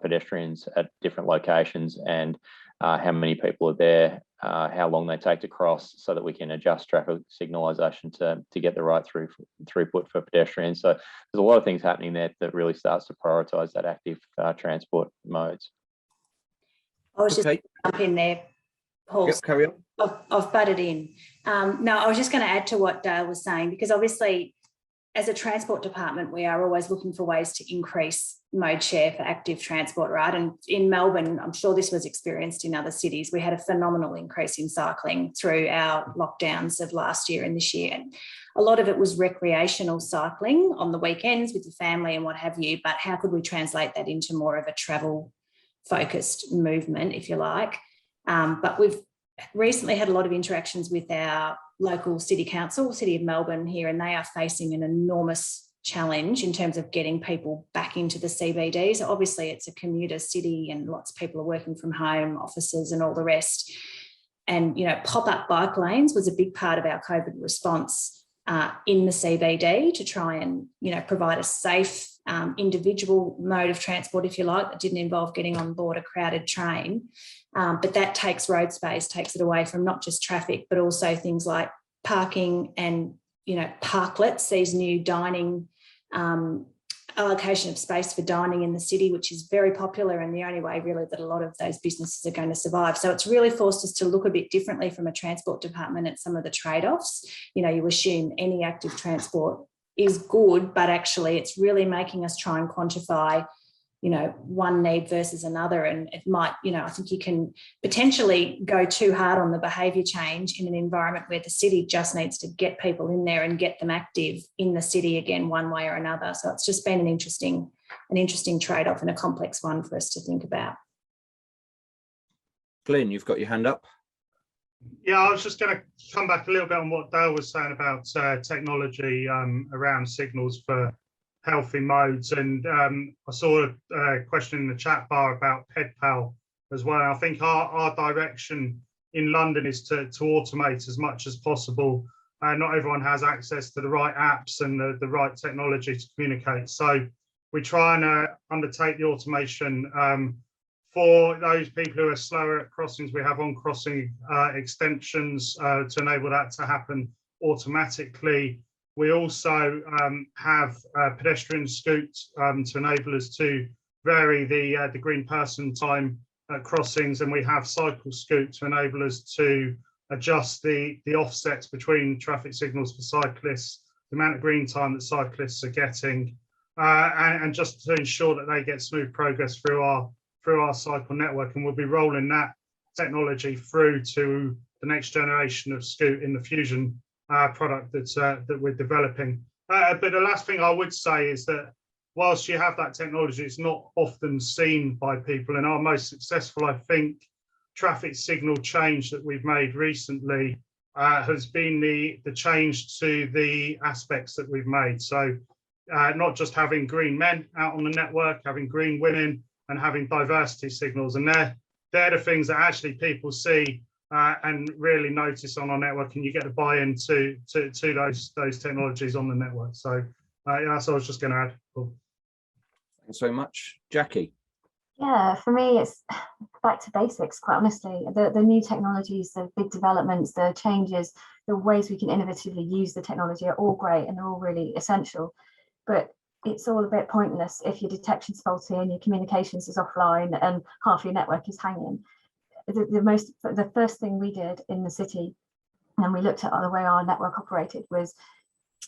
Speaker 3: pedestrians at different locations and how many people are there, how long they take to cross, so that we can adjust traffic signalisation to get the right throughput for pedestrians. So there's a lot of things happening there that really starts to prioritise that active transport modes.
Speaker 4: I was just going to jump in there, Paul.
Speaker 1: Yep, carry on.
Speaker 4: I've butted in. No, I was just going to add to what Dale was saying, because obviously as a transport department, we are always looking for ways to increase mode share for active transport, right? And in Melbourne, I'm sure this was experienced in other cities, we had a phenomenal increase in cycling through our lockdowns of last year and this year. And a lot of it was recreational cycling on the weekends with the family and what have you, but how could we translate that into more of a travel-focused movement, if you like? But we've recently had a lot of interactions with our local city council, City of Melbourne here, and they are facing an enormous challenge in terms of getting people back into the CBD. So obviously it's a commuter city and lots of people are working from home, offices and all the rest. And, pop-up bike lanes was a big part of our COVID response in the CBD to try and, provide a safe individual mode of transport, if you like, that didn't involve getting on board a crowded train. But that takes road space, takes it away from not just traffic, but also things like parking and, parklets, these new dining, allocation of space for dining in the city, which is very popular and the only way really that a lot of those businesses are going to survive. So it's really forced us to look a bit differently from a transport department at some of the trade-offs. You assume any active transport is good, but actually it's really making us try and quantify one need versus another. And it might, I think you can potentially go too hard on the behaviour change in an environment where the city just needs to get people in there and get them active in the city again, one way or another. So it's just been an interesting trade-off and a complex one for us to think about.
Speaker 1: Glynn, you've got your hand up.
Speaker 2: Yeah, I was just going to come back a little bit on what Dale was saying about technology around signals for healthy modes, and I saw a question in the chat bar about PedPal as well. I think our direction in London is to automate as much as possible. Not everyone has access to the right apps and the right technology to communicate. So we try and undertake the automation for those people who are slower at crossings. We have on-crossing extensions to enable that to happen automatically. We also have pedestrian scoot to enable us to vary the green person time at crossings, and we have cycle scoot to enable us to adjust the offsets between traffic signals for cyclists, the amount of green time that cyclists are getting, and just to ensure that they get smooth progress through our cycle network. And we'll be rolling that technology through to the next generation of scoot in the Fusion product that we're developing. But the last thing I would say is that whilst you have that technology, it's not often seen by people. And our most successful, I think, traffic signal change that we've made recently has been the change to the aspects that we've made. So not just having green men out on the network, having green women, and having diversity signals. And they're the things that actually people see and really notice on our network, and you get the buy-in to those technologies on the network. So that's what I was just going to add. Cool.
Speaker 1: Thanks so much, Jackie.
Speaker 5: Yeah, for me, it's back to basics, quite honestly. The new technologies, the big developments, the changes, the ways we can innovatively use the technology are all great and they're all really essential. But it's all a bit pointless if your detection's faulty and your communications is offline and half your network is hanging. The first thing we did in the city, and we looked at the way our network operated, was,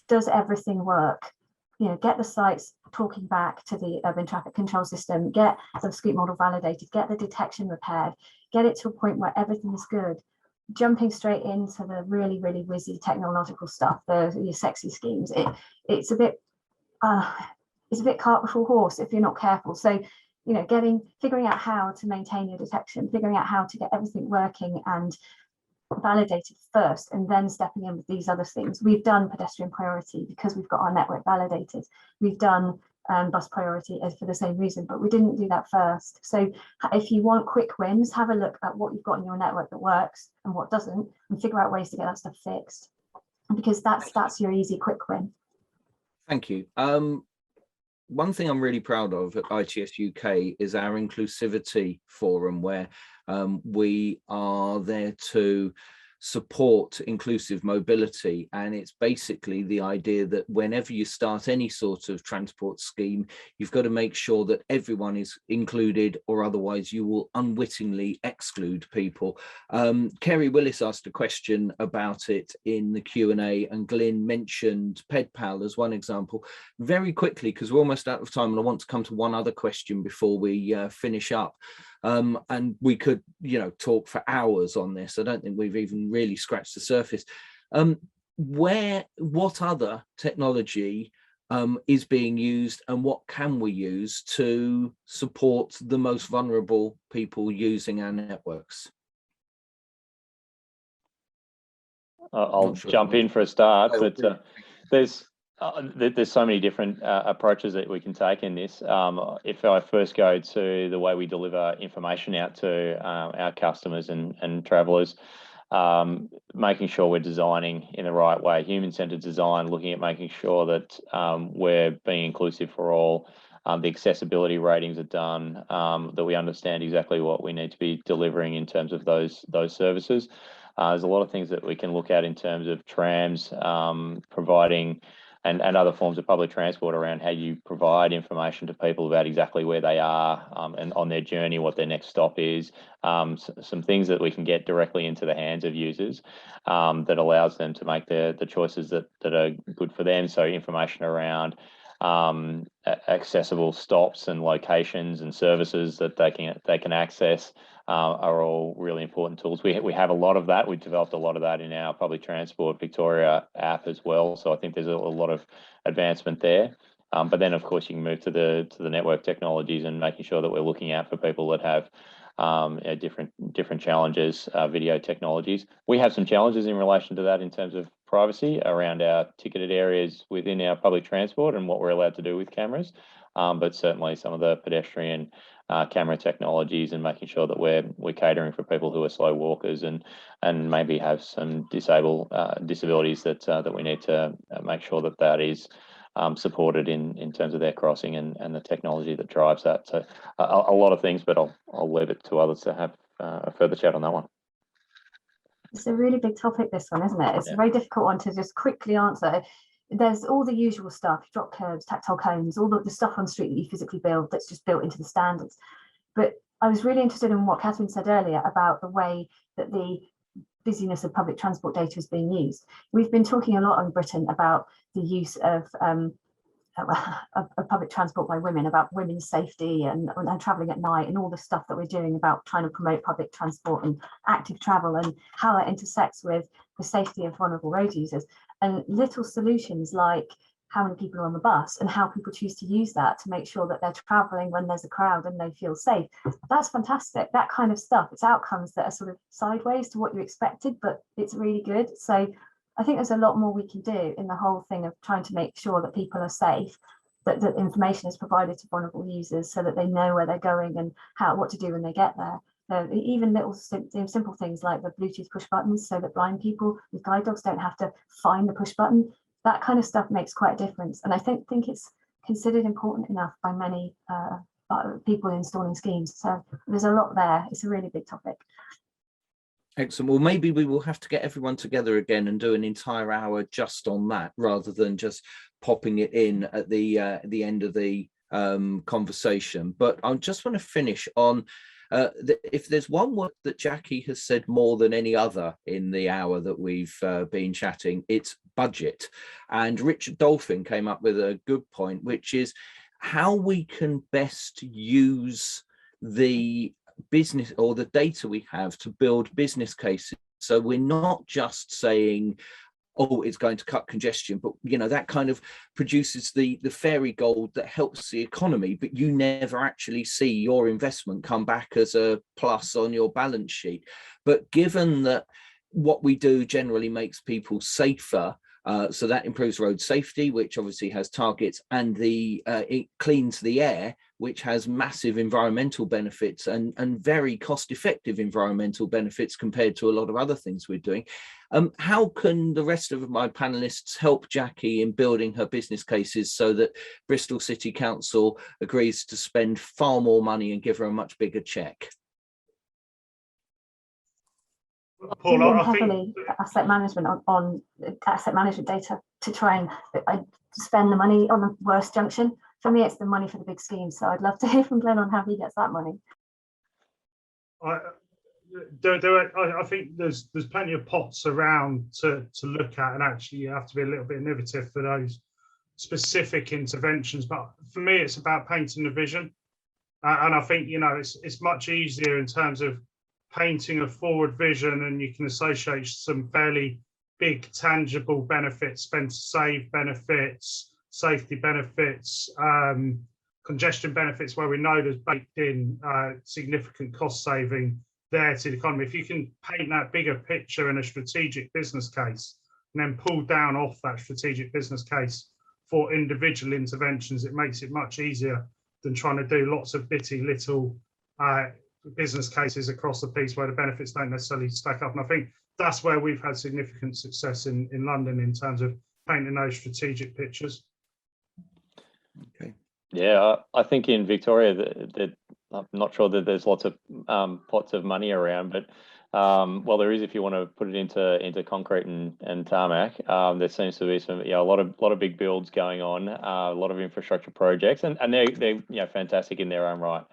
Speaker 5: does everything work? You know, get the sites talking back to the urban traffic control system, get the scoot model validated, get the detection repaired, get it to a point where everything is good. Jumping straight into the really, really whizzy technological stuff, your sexy schemes, it's a bit cart before horse if you're not careful. So, you know, figuring out how to maintain your detection, figuring out how to get everything working and validated first, and then stepping in with these other things. We've done pedestrian priority because we've got our network validated. We've done bus priority for the same reason, but we didn't do that first. So if you want quick wins, have a look at what you've got in your network that works and what doesn't, and figure out ways to get that stuff fixed, because that's your easy quick win.
Speaker 1: Thank you. One thing I'm really proud of at ITS UK is our inclusivity forum, where we are there to support inclusive mobility. And it's basically the idea that whenever you start any sort of transport scheme, you've got to make sure that everyone is included, or otherwise you will unwittingly exclude people. Kerry Willis asked a question about it in the Q&A, and Glynn mentioned PedPal as one example. Very quickly, because we're almost out of time, and I want to come to one other question before we finish up. And we could, talk for hours on this. I don't think we've even really scratched the surface. What other technology is being used, and what can we use to support the most vulnerable people using our networks?
Speaker 3: I'll jump in for a start, but there's so many different approaches that we can take in this. If I first go to the way we deliver information out to our customers and travellers, making sure we're designing in the right way, human-centred design, looking at making sure that we're being inclusive for all, the accessibility ratings are done, that we understand exactly what we need to be delivering in terms of those services. There's a lot of things that we can look at in terms of trams, providing and other forms of public transport around how you provide information to people about exactly where they are and on their journey, what their next stop is. Some things that we can get directly into the hands of users that allows them to make the choices that are good for them. So information around accessible stops and locations and services that they can access are all really important tools. We have a lot of that. We've developed a lot of that in our Public Transport Victoria app as well. So I think there's a lot of advancement there. But then, of course, you can move to the network technologies and making sure that we're looking out for people that have different challenges, video technologies. We have some challenges in relation to that in terms of privacy around our ticketed areas within our public transport and what we're allowed to do with cameras. But certainly some of the pedestrian camera technologies and making sure that we're catering for people who are slow walkers and maybe have some disabilities that we need to make sure that is supported in terms of their crossing and the technology that drives that. So a lot of things, but I'll leave it to others to have a further chat on that one.
Speaker 5: It's a really big topic, this one, isn't it? It's a very difficult one to just quickly answer. There's all the usual stuff, drop curbs, tactile cones, all the stuff on street that you physically build that's just built into the standards. But I was really interested in what Catherine said earlier about the way that the busyness of public transport data is being used. We've been talking a lot in Britain about the use of public transport by women, about women's safety and travelling at night, and all the stuff that we're doing about trying to promote public transport and active travel, and how that intersects with the safety of vulnerable road users. And little solutions like how many people are on the bus and how people choose to use that to make sure that they're travelling when there's a crowd and they feel safe. That's fantastic. That kind of stuff. It's outcomes that are sort of sideways to what you expected, but it's really good. So I think there's a lot more we can do in the whole thing of trying to make sure that people are safe, that information is provided to vulnerable users so that they know where they're going and what to do when they get there. Even little simple things like the Bluetooth push buttons, so that blind people with guide dogs don't have to find the push button. That kind of stuff makes quite a difference, and I think it's considered important enough by many people installing schemes. So there's a lot there. It's a really big topic.
Speaker 1: Excellent. Well, maybe we will have to get everyone together again and do an entire hour just on that, rather than just popping it in at the end of the conversation. But I just want to finish on if there's one word that Jackie has said more than any other in the hour that we've been chatting, it's budget. And Richard Dolphin came up with a good point, which is how we can best use the business or the data we have to build business cases. So we're not just saying, oh, it's going to cut congestion, but that kind of produces the fairy gold that helps the economy, but you never actually see your investment come back as a plus on your balance sheet. But given that what we do generally makes people safer, so that improves road safety, which obviously has targets, and it cleans the air, which has massive environmental benefits and very cost-effective environmental benefits compared to a lot of other things we're doing. How can the rest of my panelists help Jackie in building her business cases so that Bristol City Council agrees to spend far more money and give her a much bigger cheque?
Speaker 2: Paul, I
Speaker 5: heavily
Speaker 2: think
Speaker 5: asset management on asset management data to try and spend the money on the worst junction. For me, it's the money for the big scheme. So I'd love to hear from Glynn on how he gets that money.
Speaker 2: I think there's plenty of pots around to look at, and actually you have to be a little bit innovative for those specific interventions. But for me, it's about painting the vision, and I think it's much easier in terms of painting a forward vision, and you can associate some fairly big tangible benefits, spend to save benefits, safety benefits, congestion benefits, where we know there's baked in significant cost saving there to the economy. If you can paint that bigger picture in a strategic business case and then pull down off that strategic business case for individual interventions, it makes it much easier than trying to do lots of bitty little business cases across the piece where the benefits don't necessarily stack up. And I think that's where we've had significant success in London in terms of painting those strategic pictures.
Speaker 1: Okay.
Speaker 3: Yeah, I think in Victoria that I'm not sure that there's lots of pots of money around, but well, there is if you want to put it into concrete and tarmac. There seems to be a lot of big builds going on, a lot of infrastructure projects, and they're fantastic in their own right.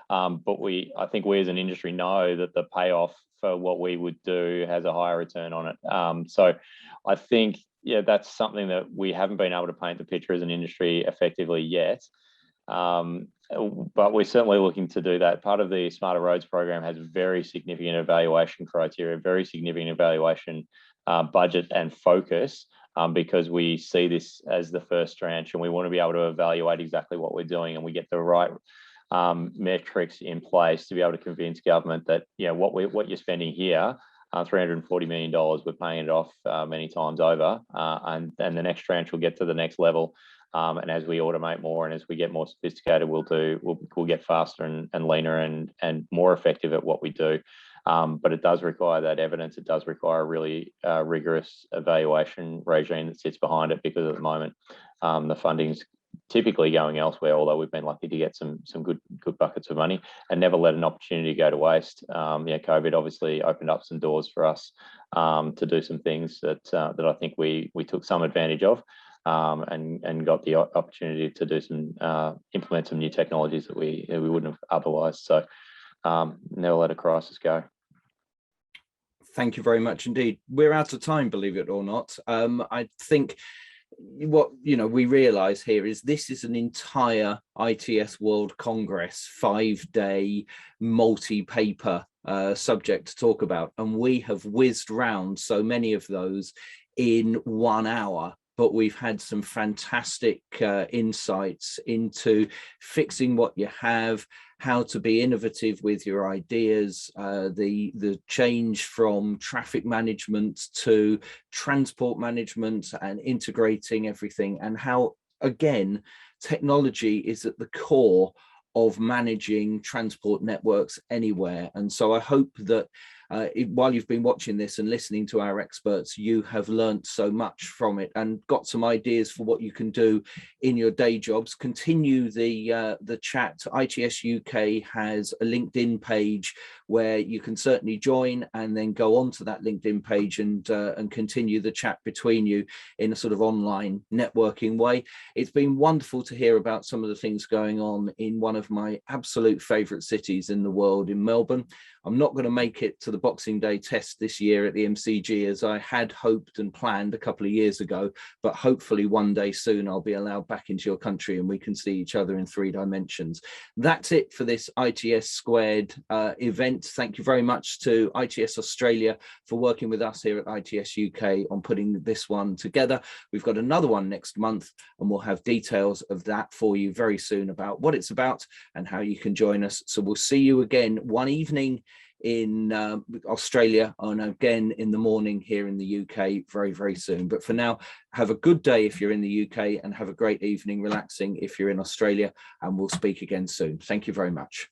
Speaker 3: But I think we as an industry know that the payoff for what we would do has a higher return on it. So I think, that's something that we haven't been able to paint the picture as an industry effectively yet. But we're certainly looking to do that. Part of the Smarter Roads program has very significant evaluation criteria, very significant evaluation budget and focus, because we see this as the first tranche, and we want to be able to evaluate exactly what we're doing, and we get the right metrics in place to be able to convince government that what you're spending here $340 million. We're paying it off many times over, and the next tranche will get to the next level. And as we automate more and as we get more sophisticated, we'll get faster and leaner and more effective at what we do. But it does require that evidence. It does require a really rigorous evaluation regime that sits behind it, because at the moment the funding's typically going elsewhere, although we've been lucky to get some good buckets of money and never let an opportunity go to waste. COVID obviously opened up some doors for us to do some things that I think we took some advantage of, and got the opportunity to do implement some new technologies that we wouldn't have otherwise. So never let a crisis go.
Speaker 1: Thank you very much indeed. We're out of time, believe it or not. I think what we realize here is this is an entire ITS World Congress, 5-day multi-paper subject to talk about, and we have whizzed round so many of those in 1 hour. But we've had some fantastic insights into fixing what you have, how to be innovative with your ideas, the change from traffic management to transport management and integrating everything, and how, again, technology is at the core of managing transport networks anywhere. And so I hope that while you've been watching this and listening to our experts, you have learnt so much from it and got some ideas for what you can do in your day jobs. Continue the chat. ITS UK has a LinkedIn page where you can certainly join and then go onto that LinkedIn page and continue the chat between you in a sort of online networking way. It's been wonderful to hear about some of the things going on in one of my absolute favourite cities in the world, in Melbourne. I'm not going to make it to the Boxing Day test this year at the MCG as I had hoped and planned a couple of years ago, but hopefully one day soon I'll be allowed back into your country and we can see each other in 3 dimensions. That's it for this ITS Squared event. Thank you very much to ITS Australia for working with us here at ITS UK on putting this one together. We've got another one next month and we'll have details of that for you very soon about what it's about and how you can join us. So we'll see you again one evening in Australia and again in the morning here in the UK very, very soon. But for now, have a good day if you're in the UK and have a great evening relaxing if you're in Australia, and we'll speak again soon. Thank you very much.